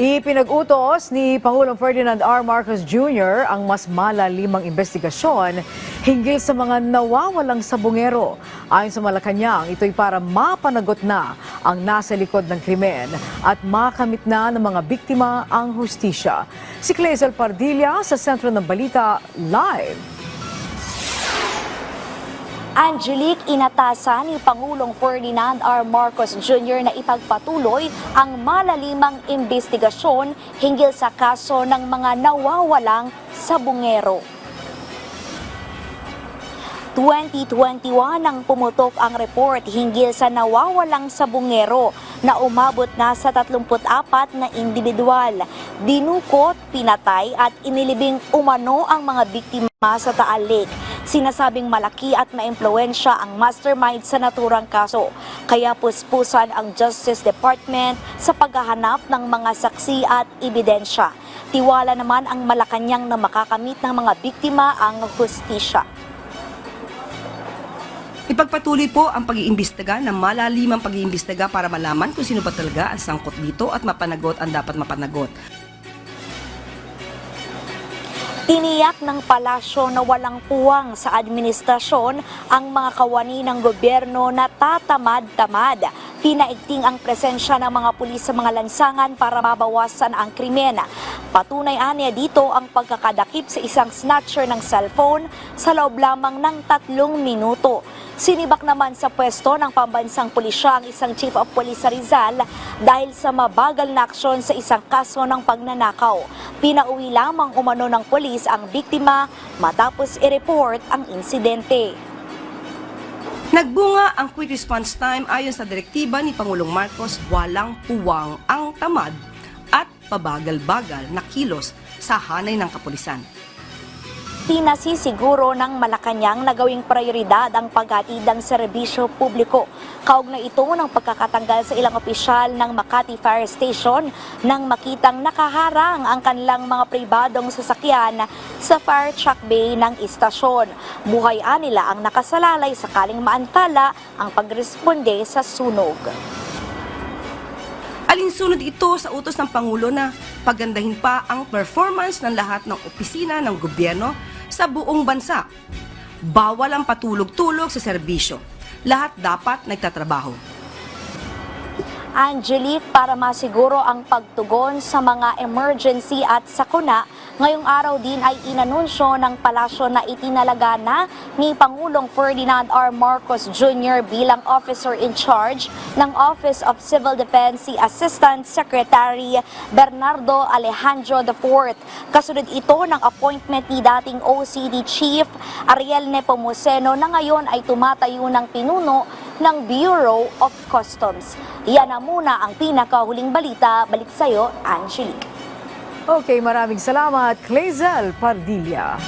Ipinag-utos ni Pangulong Ferdinand R. Marcos Jr. ang mas malalimang investigasyon hinggil sa mga nawawalang sabungero. Ayon sa Malacanang, ito'y para mapanagot na ang nasa likod ng krimen at makamit na ng mga biktima ang hustisya. Si Clazel Pardilla sa sentro ng balita live. Angelique, inatasan ni Pangulong Ferdinand R. Marcos Jr. na ipagpatuloy ang malalimang investigasyon hinggil sa kaso ng mga nawawalang sabungero. 2021 nang pumutok ang report hinggil sa nawawalang sabungero na umabot na sa 34 na individual. Dinukot, pinatay at inilibing umano ang mga biktima sa Taal Lake. Sinasabing malaki at maimpluwensya ang mastermind sa naturang kaso. Kaya puspusan ang Justice Department sa paghahanap ng mga saksi at ebidensya. Tiwala naman ang Malacanang na makakamit ng mga biktima ang hustisya. Ipagpatuloy po ang pag-iimbestiga ng malalimang pag-iimbestiga para malaman kung sino ba talaga ang sangkot dito at mapanagot ang dapat mapanagot. Tiniyak ng palasyo na walang puwang sa administrasyon ang mga kawani ng gobyerno na tatamad-tamad. Pinaigting ang presensya ng mga pulis sa mga lansangan para mabawasan ang krimen. Patunay aniya dito ang pagkakadakip sa isang snatcher ng cellphone sa loob lamang ng 3 minuto. Sinibak naman sa pwesto ng pambansang pulisya ang isang chief of police sa Rizal dahil sa mabagal na aksyon sa isang kaso ng pagnanakaw. Pinauwi lamang umano ng pulis ang biktima matapos i-report ang insidente. Nagbunga ang quick response time ayon sa direktiba ni Pangulong Marcos, walang puwang ang tamad at pabagal-bagal na kilos sa hanay ng kapulisan. Pinasisiguro ng Malacanang na gawing prioridad ang paghatid ng serbisyo publiko. Kaugnay ito ng pagkakatanggal sa ilang opisyal ng Makati Fire Station nang makitang nakaharang ang kanilang mga pribadong sasakyan sa fire truck bay ng istasyon. Buhayan nila ang nakasalalay sakaling maantala ang pagresponde sa sunog. Alinsunod ito sa utos ng Pangulo na pagandahin pa ang performance ng lahat ng opisina ng gobyerno sa buong bansa. Bawal ang patulog-tulog sa serbisyo. Lahat dapat nagtatrabaho. Angelique, para masiguro ang pagtugon sa mga emergency at sakuna, ngayong araw din ay inanunsyo ng palasyo na itinalaga na ni Pangulong Ferdinand R. Marcos Jr. bilang officer in charge ng Office of Civil Defense si Assistant Secretary Bernardo Alejandro IV. Kasunod ito ng appointment ni dating OCD Chief Ariel Nepomuceno na ngayon ay tumatayo ng pinuno ng Bureau of Customs. Yan na muna ang pinakahuling balita. Balik sa'yo, Angelique. Okay, maraming salamat, Clazel Pardilla.